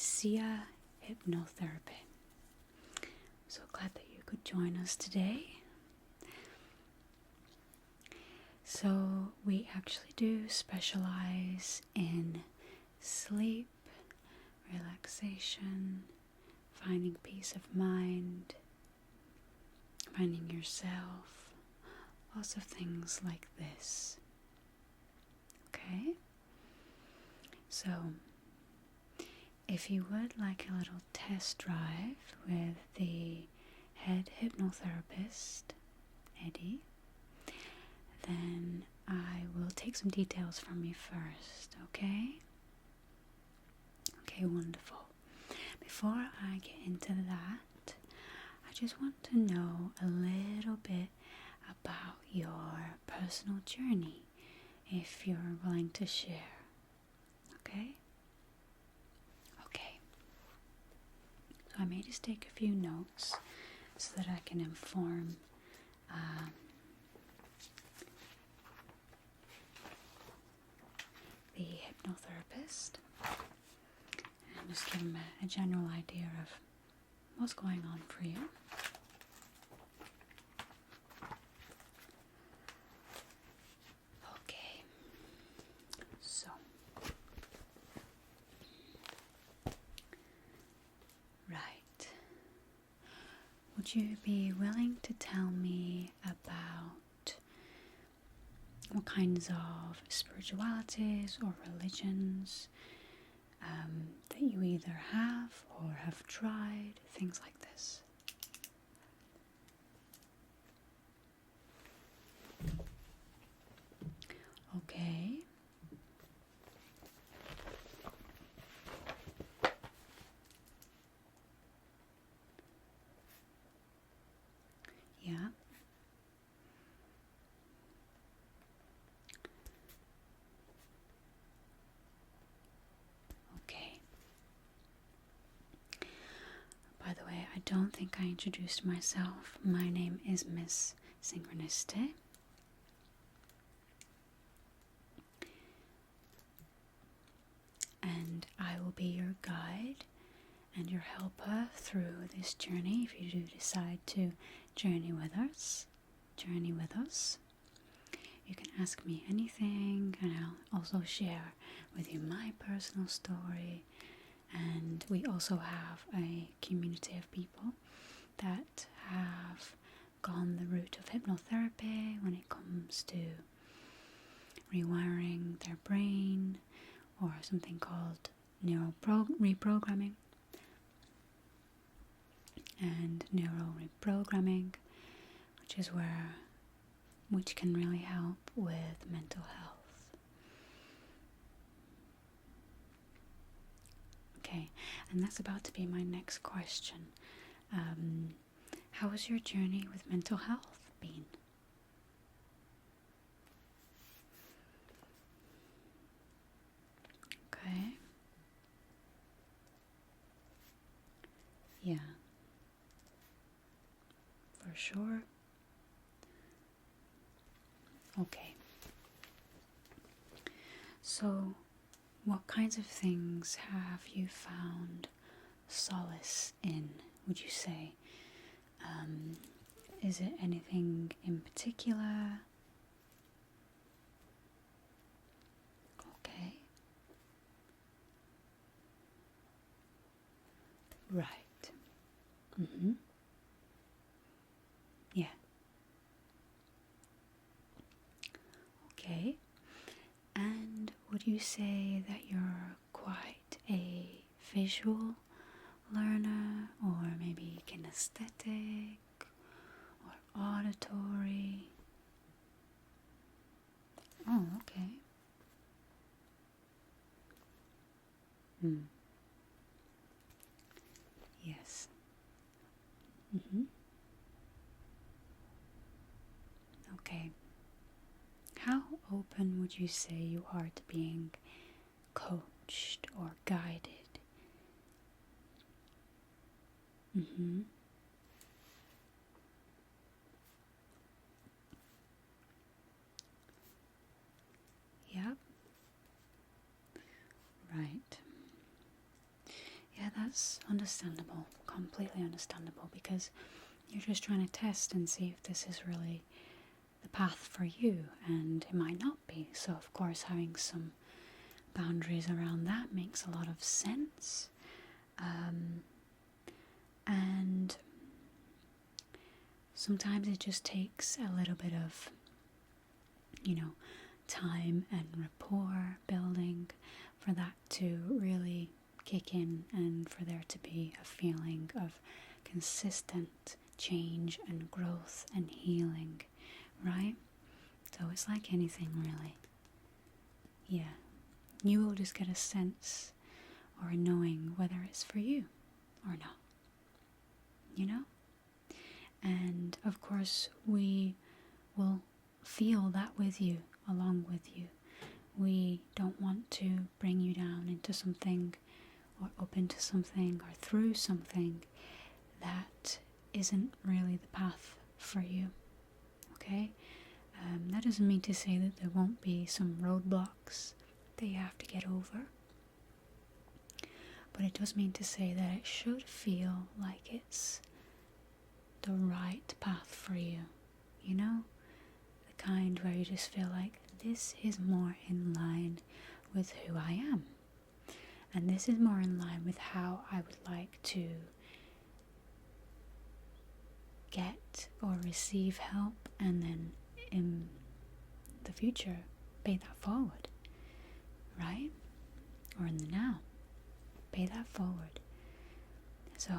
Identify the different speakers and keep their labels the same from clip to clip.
Speaker 1: Sia Hypnotherapy. So glad that you could join us today. So we actually do specialize in sleep, relaxation, finding peace of mind, finding yourself, lots of things like this. Okay? So, if you would like a little test drive with the head hypnotherapist, Eddie, then I will take some details from you first, okay? Okay, wonderful. Before I get into that, I just want to know a little bit about your personal journey, if you're willing to share, okay? Okay. So I may just take a few notes so that I can inform the hypnotherapist and just give him a general idea of what's going on for you. Okay, so right, would you be willing to tell me about what kinds of spiritualities or religions that you either have or have tried, things like this? Okay. Yeah. Okay. By the way, I don't think I introduced myself. My name is Miss Synchronicity. And I will be your guide and your helper through this journey if you do decide to journey with us. You can ask me anything, and I'll also share with you my personal story. And we also have a community of people that have gone the route of hypnotherapy when it comes to rewiring their brain, or something called reprogramming. And neural reprogramming, which can really help with mental health. Okay, and that's about to be my next question. How has your journey with mental health been? Okay. Yeah. For sure. Okay. So, what kinds of things have you found solace in, would you say? Is it anything in particular? Okay. Right. Mm-hmm. Yeah. Okay. And would you say that you're quite a visual learner, or maybe kinesthetic, or auditory? Oh, okay. Yes. Okay. How open would you say you are to being coached or guided? Yep. Right. that's understandable, completely understandable, because you're just trying to test and see if this is really the path for you, and it might not be. So of course having some boundaries around that makes a lot of sense. And sometimes it just takes a little bit of, time and rapport building for that to really kick in, and for there to be a feeling of consistent change and growth and healing, right? So it's like anything, really. Yeah. You will just get a sense or a knowing whether it's for you or not. And of course, we will feel that with you, along with you. We don't want to bring you down into something, or up into something, or through something that isn't really the path for you. Okay? That doesn't mean to say that there won't be some roadblocks that you have to get over. But it does mean to say that it should feel like it's the right path for you. The kind where you just feel like this is more in line with who I am. And this is more in line with how I would like to get or receive help, and then in the future pay that forward, right? Or in the now, pay that forward. So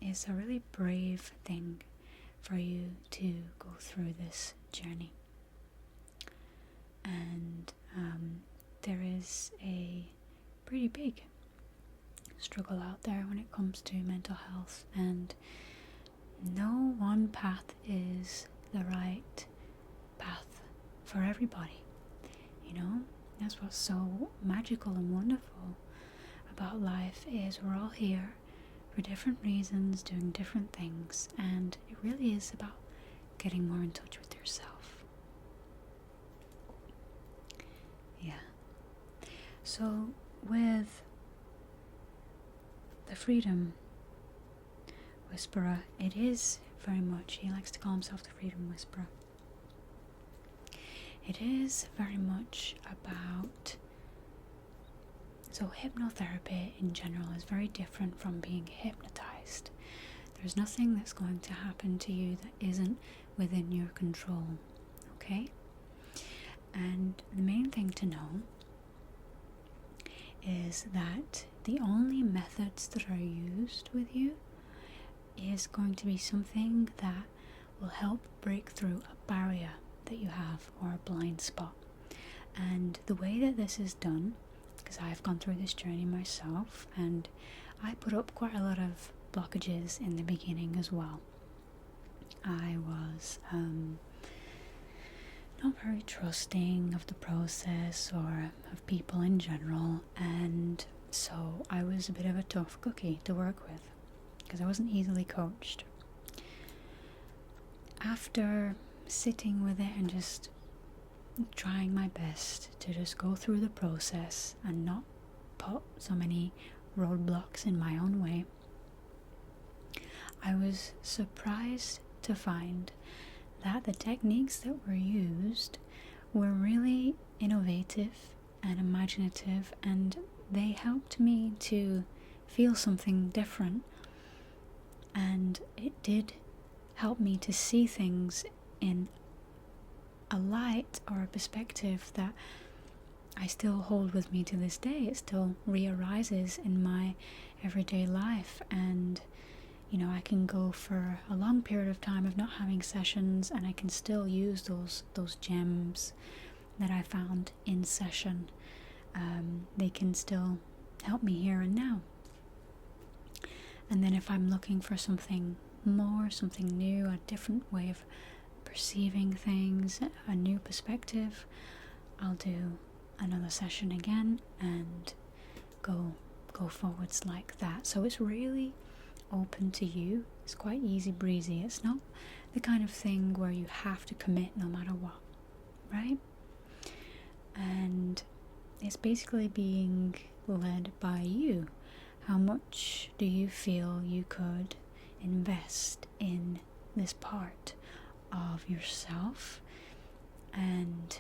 Speaker 1: it's a really brave thing for you to go through this journey. And there is a pretty big struggle out there when it comes to mental health, and no one path is the right path for everybody. That's what's so magical and wonderful about life, is we're all here for different reasons, doing different things, and it really is about getting more in touch with yourself. Yeah. So with the Freedom Whisperer, it is very much, he likes to call himself the Freedom Whisperer. It is very much about, so hypnotherapy in general is very different from being hypnotized. There's nothing that's going to happen to you that isn't within your control, okay? And the main thing to know is that the only methods that are used with you is going to be something that will help break through a barrier that you have, or a blind spot. And the way that this is done, because I've gone through this journey myself, and I put up quite a lot of blockages in the beginning as well. I was not very trusting of the process or of people in general, and so I was a bit of a tough cookie to work with because I wasn't easily coached. After sitting with it and just trying my best to just go through the process and not put so many roadblocks in my own way, I was surprised to find that the techniques that were used were really innovative and imaginative, and they helped me to feel something different, and it did help me to see things in a light or a perspective that I still hold with me to this day. It still re-arises in my everyday life, and I can go for a long period of time of not having sessions, and I can still use those gems that I found in session. They can still help me here and now. And then if I'm looking for something more, something new, a different way of perceiving things, a new perspective, I'll do another session again and go forwards like that. So it's really open to you. It's quite easy breezy. It's not the kind of thing where you have to commit no matter what, right? And it's basically being led by you, How much do you feel you could invest in this part of yourself? And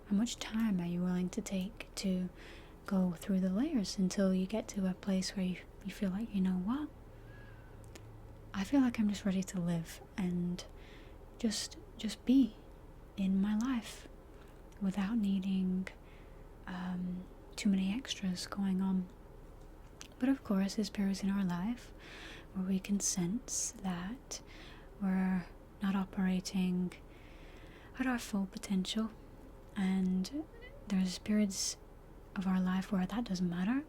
Speaker 1: how much time are you willing to take to go through the layers until you get to a place where you feel like, you know what? I feel like I'm just ready to live and just be in my life without needing too many extras going on. But of course, there's periods in our life where we can sense that we're not operating at our full potential, and there's periods of our life where that doesn't matter,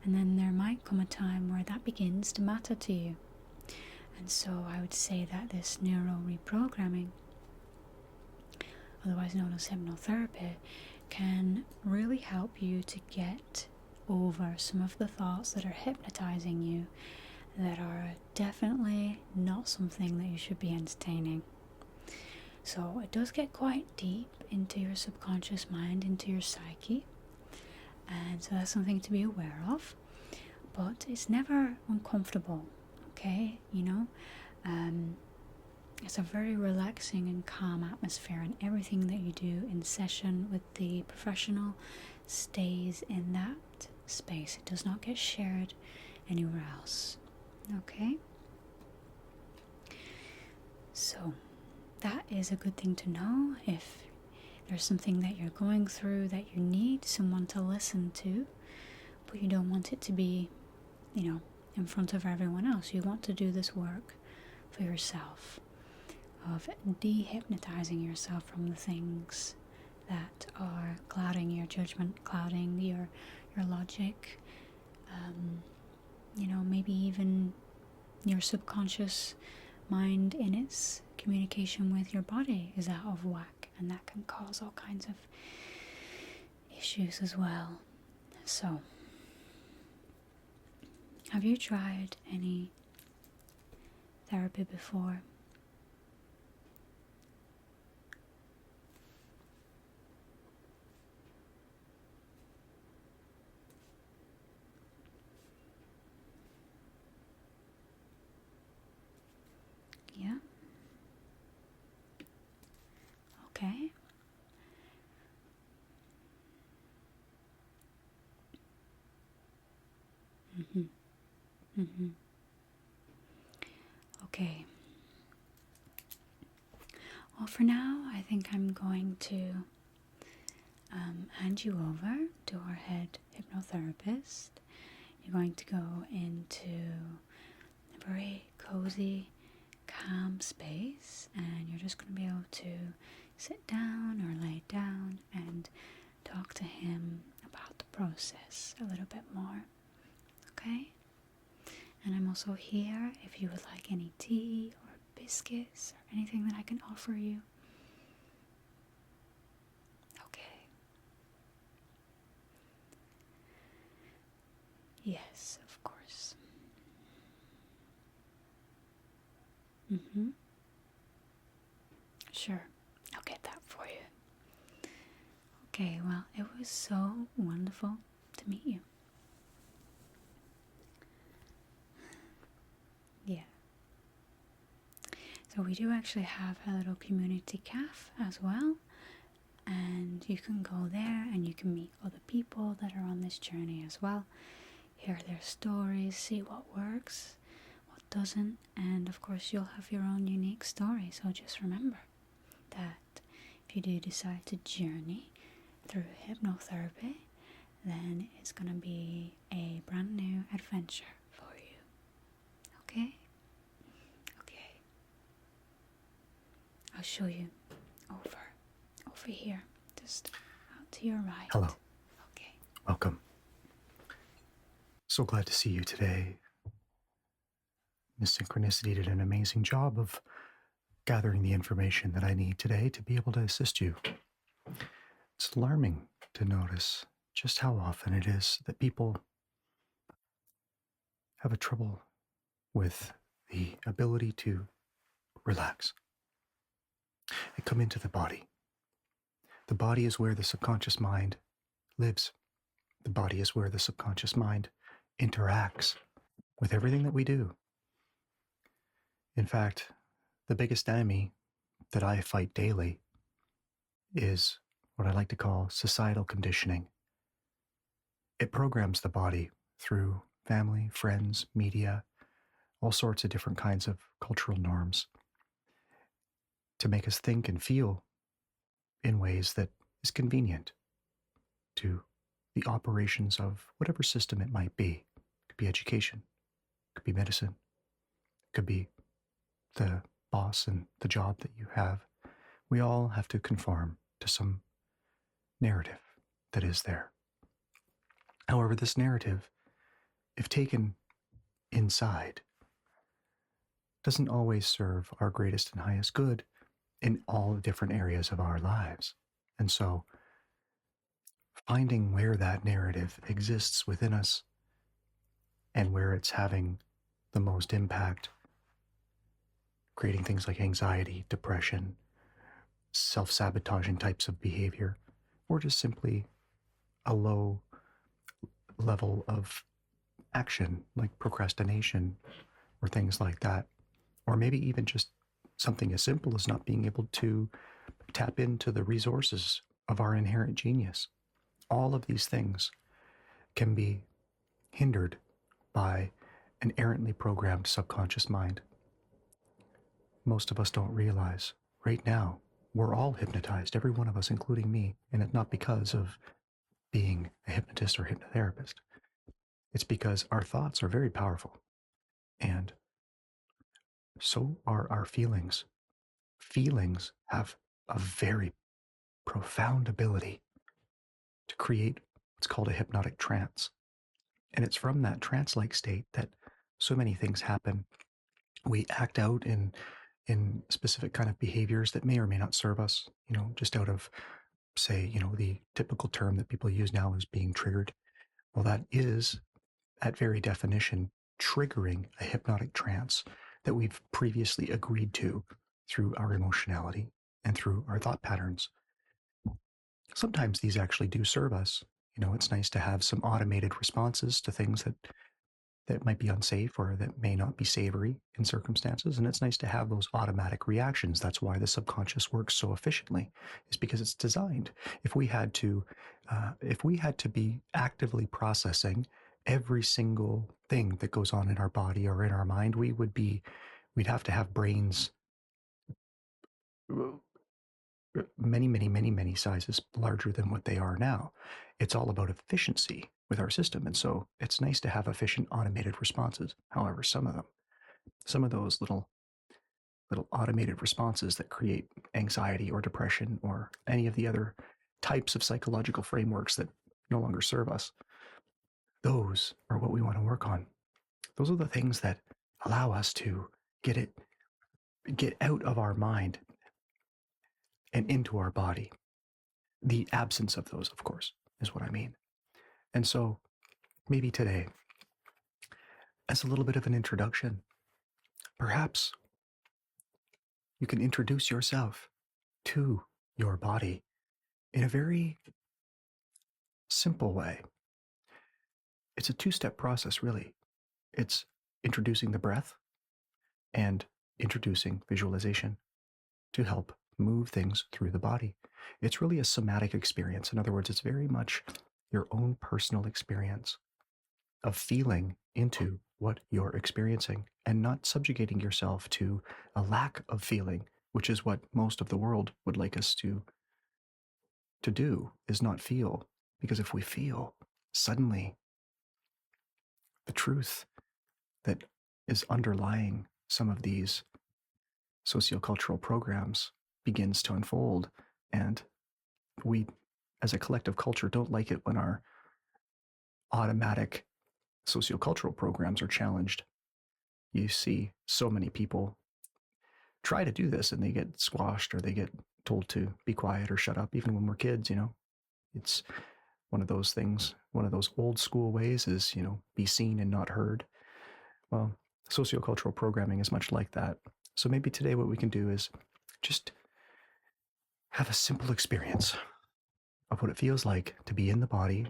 Speaker 1: and then there might come a time where that begins to matter to you. And so I would say that this neuro reprogramming, otherwise known as hypnotherapy, can really help you to get over some of the thoughts that are hypnotizing you, that are definitely not something that you should be entertaining. So it does get quite deep into your subconscious mind, into your psyche, and so that's something to be aware of. But it's never uncomfortable, okay? It's a very relaxing and calm atmosphere, and everything that you do in session with the professional stays in that space. It does not get shared anywhere else, okay? So that is a good thing to know if there's something that you're going through that you need someone to listen to, but you don't want it to be, in front of everyone else. You want to do this work for yourself, of dehypnotizing yourself from the things that are clouding your judgment, clouding your logic, maybe even your subconscious mind in its communication with your body is out of whack, and that can cause all kinds of issues as well. So, have you tried any therapy before? Yeah? Okay. Okay. Well, for now, I think I'm going to hand you over to our head hypnotherapist. You're going to go into a very cozy, calm space, and you're just going to be able to sit down or lay down and talk to him about the process a little bit more. Okay? And I'm also here if you would like any tea or biscuits or anything that I can offer you. Okay. Yes, of course. Sure, I'll get that for you. Okay, well, it was so wonderful to meet you. Yeah. So we do actually have a little community cafe as well, and you can go there and you can meet other people that are on this journey as well, hear their stories, see what works, what doesn't, and of course you'll have your own unique story. So just remember that if you do decide to journey through hypnotherapy, then it's going to be a brand new adventure for you. Okay? Okay. I'll show you over here, just out to your right.
Speaker 2: Hello.
Speaker 1: Okay.
Speaker 2: Welcome. So glad to see you today. Miss Synchronicity did an amazing job of gathering the information that I need today to be able to assist you. It's alarming to notice just how often it is that people have a trouble with the ability to relax and come into the body. The body is where the subconscious mind lives. The body is where the subconscious mind interacts with everything that we do. In fact, the biggest enemy that I fight daily is what I like to call societal conditioning. It programs the body through family, friends, media, all sorts of different kinds of cultural norms to make us think and feel in ways that is convenient to the operations of whatever system it might be. It could be education, it could be medicine, it could be the boss and the job that you have. We all have to conform to some narrative that is there. However, this narrative, if taken inside, doesn't always serve our greatest and highest good in all different areas of our lives. And so, finding where that narrative exists within us and where it's having the most impact, creating things like anxiety, depression, self sabotaging types of behavior, or just simply a low level of action like procrastination or things like that. Or maybe even just something as simple as not being able to tap into the resources of our inherent genius. All of these things can be hindered by an errantly programmed subconscious mind. Most of us don't realize right now we're all hypnotized, every one of us, including me, and it's not because of being a hypnotist or hypnotherapist. It's because our thoughts are very powerful, and so are our feelings. Feelings have a very profound ability to create what's called a hypnotic trance. And it's from that trance like state that so many things happen. We act out in specific kind of behaviors that may or may not serve us, just out of, say, the typical term that people use now is being triggered. Well, that is, at very definition, triggering a hypnotic trance that we've previously agreed to through our emotionality and through our thought patterns. Sometimes these actually do serve us. It's nice to have some automated responses to things that might be unsafe or that may not be savory in circumstances. And it's nice to have those automatic reactions. That's why the subconscious works so efficiently, is because it's designed. If we had to be actively processing every single thing that goes on in our body or in our mind, we'd have to have brains many, many, many, many sizes larger than what they are now. It's all about efficiency with our system. And so it's nice to have efficient automated responses. However, some of those little automated responses that create anxiety or depression or any of the other types of psychological frameworks that no longer serve us, those are what we want to work on. Those are the things that allow us to get out of our mind and into our body. The absence of those, of course, is what I mean. And so maybe today, as a little bit of an introduction, perhaps you can introduce yourself to your body in a very simple way. It's a two-step process, really. It's introducing the breath and introducing visualization to help move things through the body. It's really a somatic experience. In other words, it's very much your own personal experience of feeling into what you're experiencing and not subjugating yourself to a lack of feeling, which is what most of the world would like us to do, is not feel. Because if we feel, suddenly the truth that is underlying some of these sociocultural programs begins to unfold. And we, as a collective culture, don't like it when our automatic sociocultural programs are challenged. You see so many people try to do this and they get squashed or they get told to be quiet or shut up, even when we're kids. It's one of those things. One of those old school ways is, be seen and not heard. Well, sociocultural programming is much like that. So maybe today what we can do is just have a simple experience of what it feels like to be in the body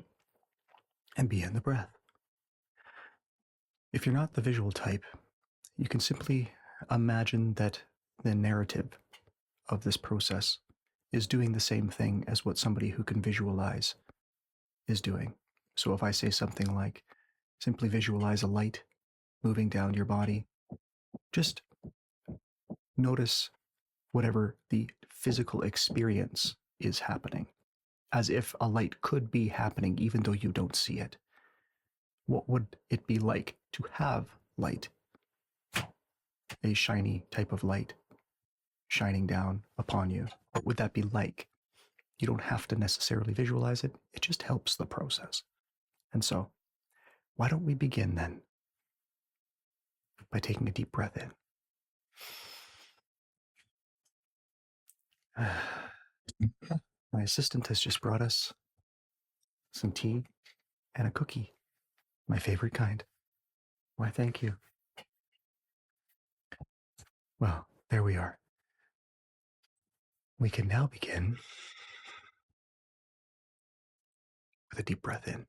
Speaker 2: and be in the breath. If you're not the visual type, you can simply imagine that the narrative of this process is doing the same thing as what somebody who can visualize is doing. So if I say something like, simply visualize a light moving down your body, just notice whatever the physical experience is happening, as if a light could be happening even though you don't see it. What would it be like to have light? A shiny type of light shining down upon you. What would that be like? You don't have to necessarily visualize it, it just helps the process. And so, why don't we begin then by taking a deep breath in? My assistant has just brought us some tea and a cookie, my favorite kind. Why, thank you. Well, there we are. We can now begin with a deep breath in.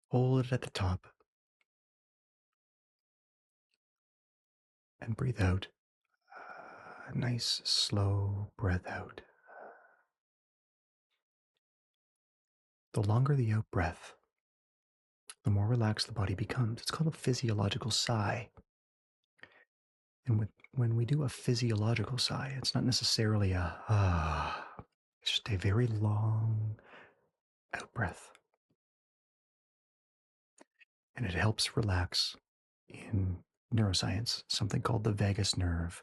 Speaker 2: Hold it at the top and breathe out. A nice, slow breath out. The longer the out breath, the more relaxed the body becomes. It's called a physiological sigh. And when we do a physiological sigh, it's not necessarily a it's just a very long out breath. And it helps relax in neuroscience something called the vagus nerve.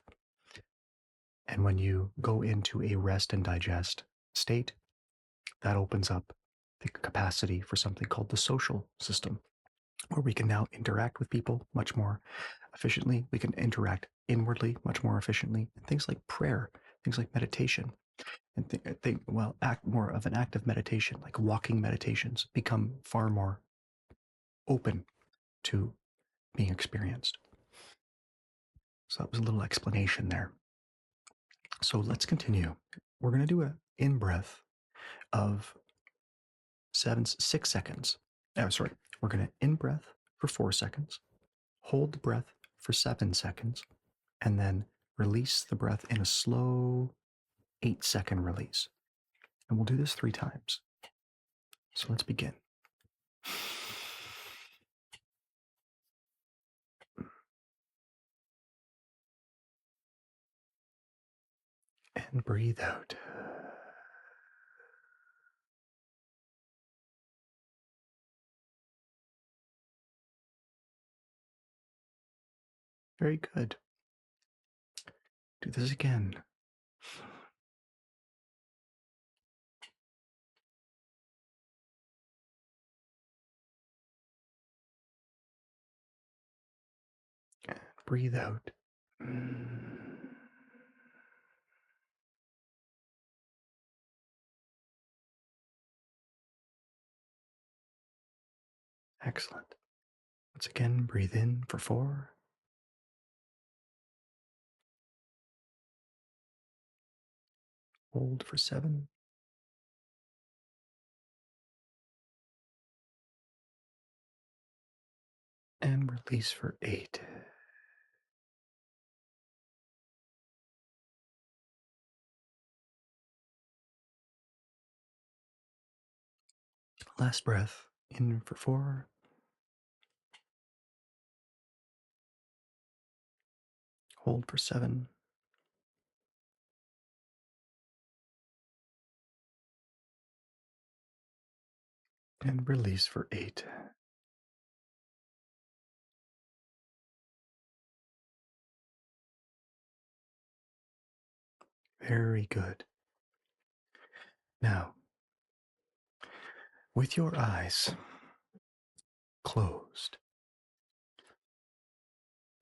Speaker 2: And when you go into a rest and digest state, that opens up the capacity for something called the social system, where we can now interact with people much more efficiently. We can interact inwardly much more efficiently. And things like prayer, things like meditation, and act more of an active meditation, like walking meditations, become far more open to being experienced. So that was a little explanation there. So let's continue. We're going to do an in breath of 6 seconds. Sorry, we're going to in breath for 4 seconds, hold the breath for 7 seconds, and then release the breath in a slow 8-second release. And we'll do this 3 times. So let's begin. And breathe out. Very good. Do this again. And breathe out. Excellent. Once again, breathe in for 4. Hold for 7. And release for 8. Last breath. In for 4. Hold for 7. And release for 8. Very good. Now, with your eyes closed,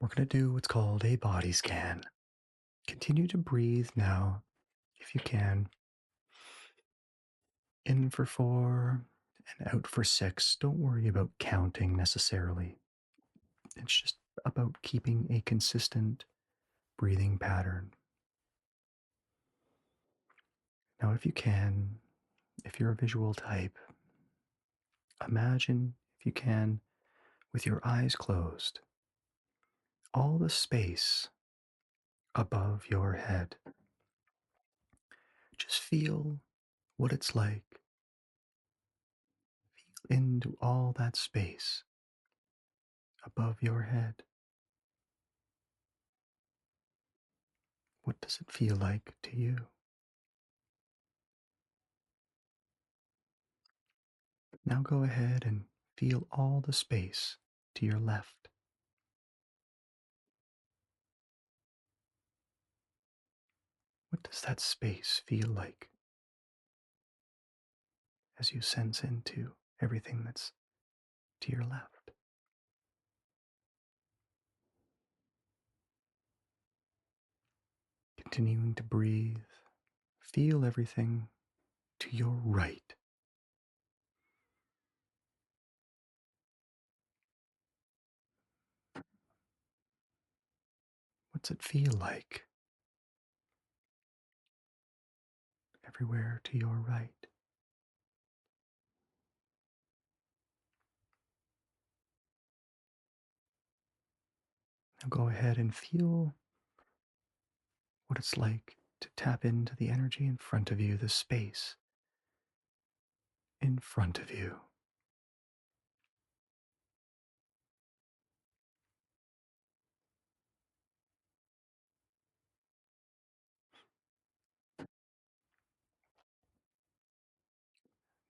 Speaker 2: we're going to do what's called a body scan. Continue to breathe now, if you can. In for 4 and out for 6. Don't worry about counting necessarily. It's just about keeping a consistent breathing pattern. Now, if you can, if you're a visual type, Imagine, if you can, with your eyes closed, all the space above your head. Just feel what it's like. Feel into all that space above your head. What does it feel like to you? Now go ahead and feel all the space to your left. What does that space feel like as you sense into everything that's to your left? Continuing to breathe, feel everything to your right. What's it feel like everywhere to your right? Now go ahead and feel what it's like to tap into the energy in front of you, the space in front of you.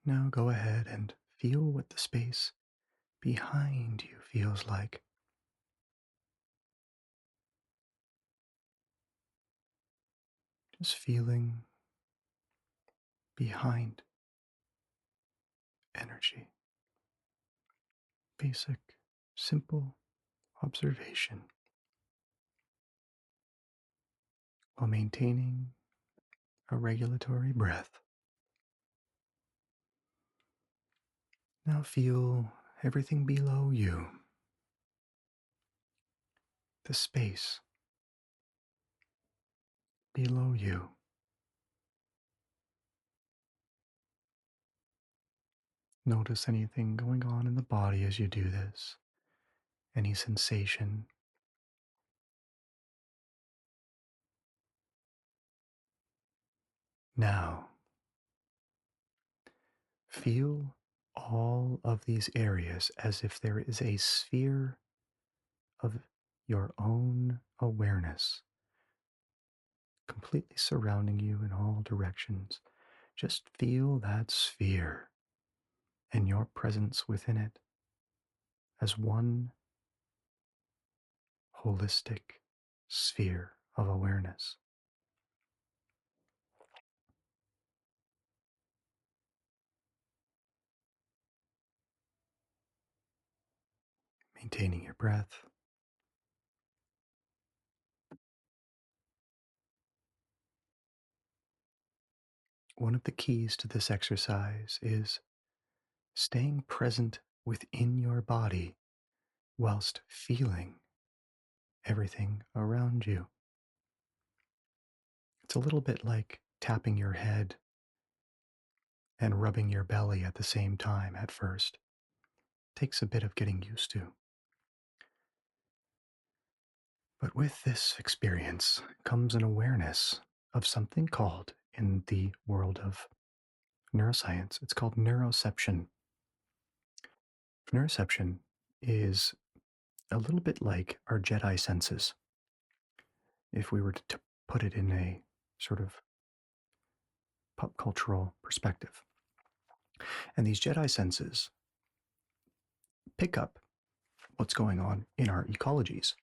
Speaker 2: Now go ahead and feel what the space behind you feels like. Just feeling behind energy. Basic, simple observation while maintaining a regulatory breath. Now feel everything below you, the space below you. Notice anything going on in the body as you do this, any sensation. Now, feel all of these areas as if there is a sphere of your own awareness completely surrounding you in all directions. Just feel that sphere and your presence within it as one holistic sphere of awareness. Maintaining your breath. One of the keys to this exercise is staying present within your body whilst feeling everything around you. It's a little bit like tapping your head and rubbing your belly at the same time at first. Takes a bit of getting used to. But with this experience comes an awareness of something called, in the world of neuroscience, it's called neuroception. Neuroception is a little bit like our Jedi senses, if we were to put it in a sort of pop cultural perspective. And these Jedi senses pick up what's going on in our ecologies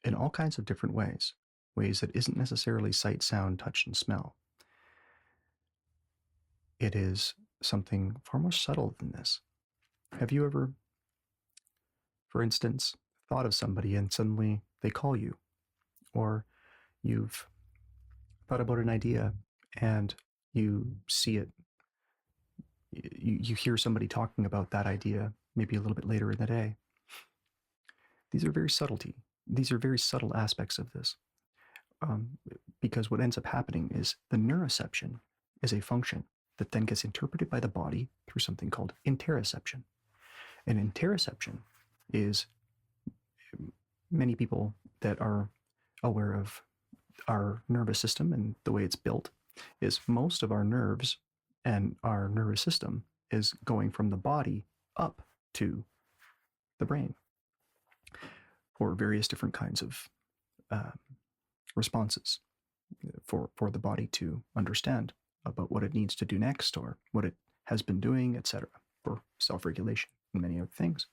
Speaker 2: in all kinds of different ways, ways that isn't necessarily sight, sound, touch, and smell. It is something far more subtle than this. Have you ever, for instance, thought of somebody and suddenly they call you? Or you've thought about an idea and you see it, you hear somebody talking about that idea maybe a little bit later in the day. These are very subtlety. These are very subtle aspects of this. Um, because what ends up happening is the neuroception is a function. that then gets interpreted by the body through something called interoception. And interoception is many people that are aware of our nervous system and the way it's built is most of our nerves and our nervous system is going from the body up to the brain for various different kinds of um, responses for the body to understand about what it needs to do next or what it has been doing, etc., for self-regulation and many other things.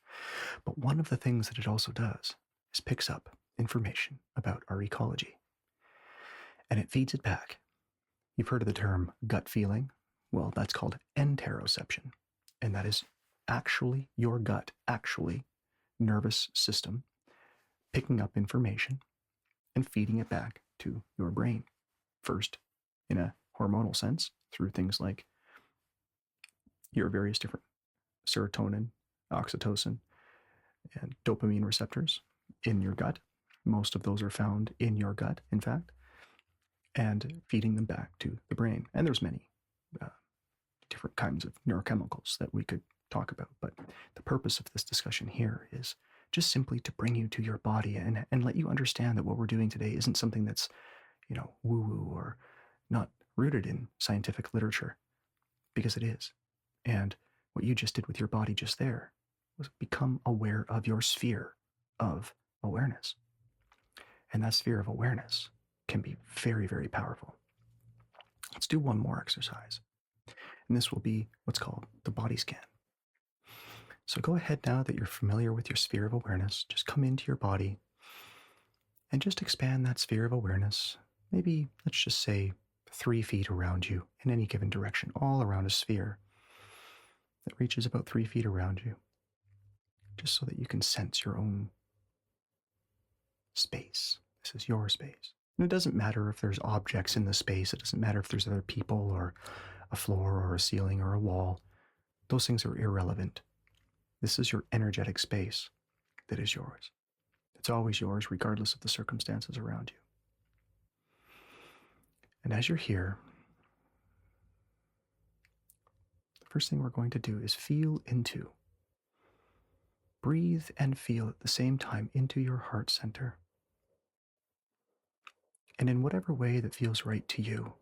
Speaker 2: But one of the things that it also does is picks up information about our ecology and it feeds it back. You've heard of the term gut feeling. Well, that's called enteroception. And that is actually your gut, actually nervous system, picking up information and feeding it back to your brain. First, in a hormonal sense, through things like your various different serotonin, oxytocin, and dopamine receptors in your gut. Most of those are found in your gut, in fact, and feeding them back to the brain. And there's many uh, different kinds of neurochemicals that we could talk about. But the purpose of this discussion here is just simply to bring you to your body and let you understand that what we're doing today isn't something that's, woo-woo or not rooted in scientific literature, because it is. And what you just did with your body just there was become aware of your sphere of awareness. And that sphere of awareness can be very, very powerful. Let's do one more exercise. And this will be what's called the body scan. So go ahead now that you're familiar with your sphere of awareness, just come into your body and just expand that sphere of awareness. Maybe, let's just say, 3 feet around you in any given direction, all around a sphere that reaches about 3 feet around you, just so that you can sense your own space. This is your space. And it doesn't matter if there's objects in the space. It doesn't matter if there's other people or a floor or a ceiling or a wall. Those things are irrelevant. This is your energetic space that is yours. It's always yours, regardless of the circumstances around you. And as you're here, the first thing we're going to do is feel into, breathe and feel at the same time into your heart center. And in whatever way that feels right to you,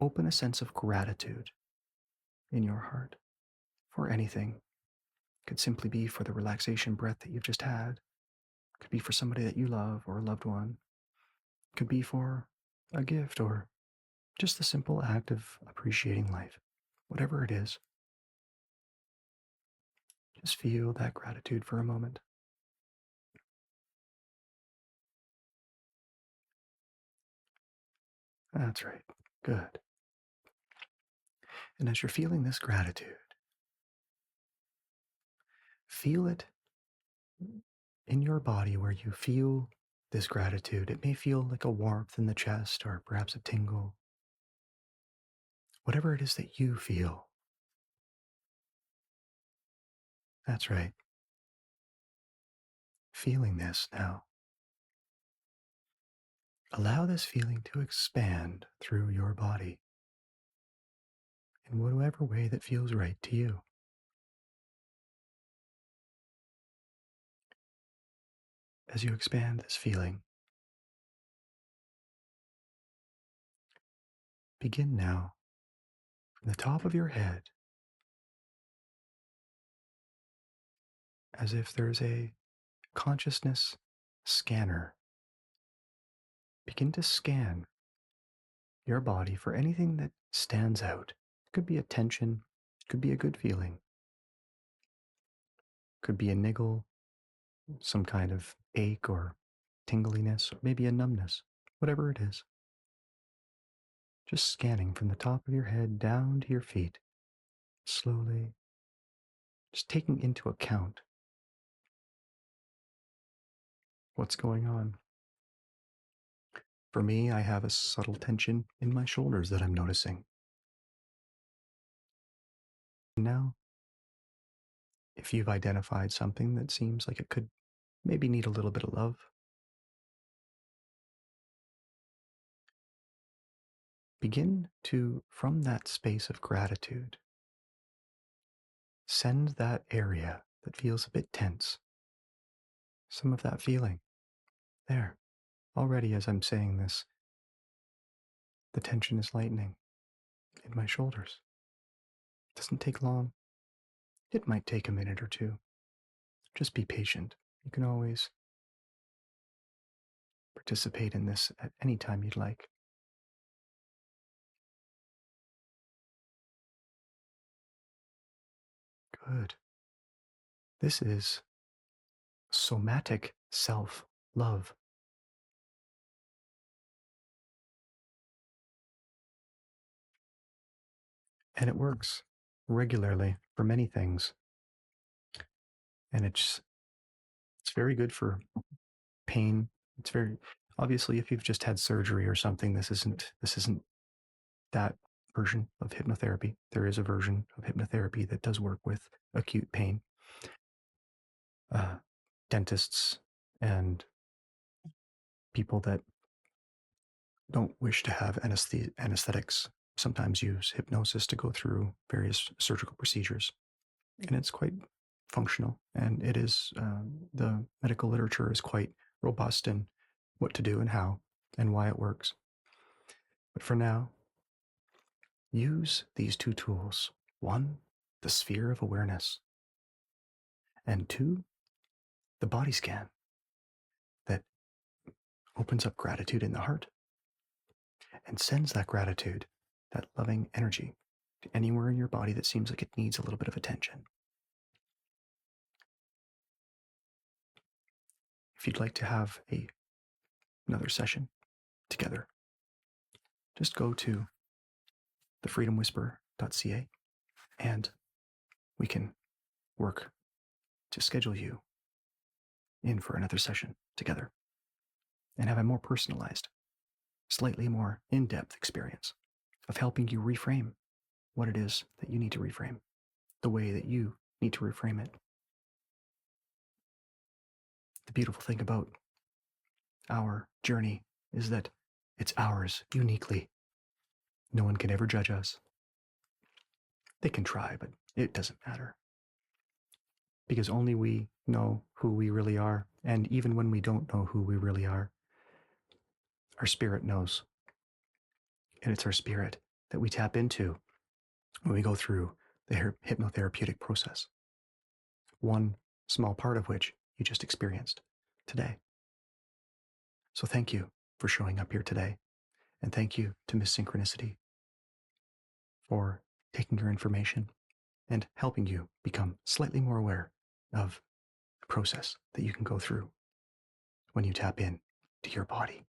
Speaker 2: open a sense of gratitude in your heart for anything. It could simply be for the relaxation breath that you've just had. It could be for somebody that you love or a loved one. It could be for a gift or just the simple act of appreciating life. Whatever it is, just feel that gratitude for a moment. That's right. Good. And as you're feeling this gratitude, feel it in your body where you feel this gratitude. It may feel like a warmth in the chest or perhaps a tingle. Whatever it is that you feel. That's right. Feeling this now. Allow this feeling to expand through your body in whatever way that feels right to you. As you expand this feeling, begin now from the top of your head, as if there's a consciousness scanner. Begin to scan your body for anything that stands out. It could be a tension, it could be a good feeling, it could be a niggle, some kind of ache or tingliness, or maybe a numbness, whatever it is. Just scanning from the top of your head down to your feet, slowly, just taking into account what's going on. For me, I have a subtle tension in my shoulders that I'm noticing. Now, if you've identified something that seems like it could maybe need a little bit of love, begin to, from that space of gratitude, send that area that feels a bit tense, some of that feeling there. Already, as I'm saying this, the tension is lightening in my shoulders. It doesn't take long. It might take a minute or two. Just be patient. You can always participate in this at any time you'd like. Good. This is somatic self-love. And it works regularly for many things. And it's very good for pain. It's very obviously if you've just had surgery or something, this isn't that version of hypnotherapy. There is a version of hypnotherapy that does work with acute pain. Dentists and people that don't wish to have anesthetics sometimes use hypnosis to go through various surgical procedures. And it's quite functional. And it is, the medical literature is quite robust in what to do and how and why it works. But for now, use these two tools. One, the sphere of awareness. And two, the body scan that opens up gratitude in the heart and sends that gratitude, that loving energy, to anywhere in your body that seems like it needs a little bit of attention. If you'd like to have another session together, just go to thefreedomwhisperer.ca and we can work to schedule you in for another session together and have a more personalized, slightly more in-depth experience of helping you reframe what it is that you need to reframe, the way that you need to reframe it. The beautiful thing about our journey is that it's ours uniquely. No one can ever judge us. They can try, but it doesn't matter. Because only we know who we really are. And even when we don't know who we really are, our spirit knows. And it's our spirit that we tap into when we go through the hypnotherapeutic process. One small part of which you just experienced today. So thank you for showing up here today. And thank you to Miss Synchronicity for taking your information and helping you become slightly more aware of the process that you can go through when you tap in to your body.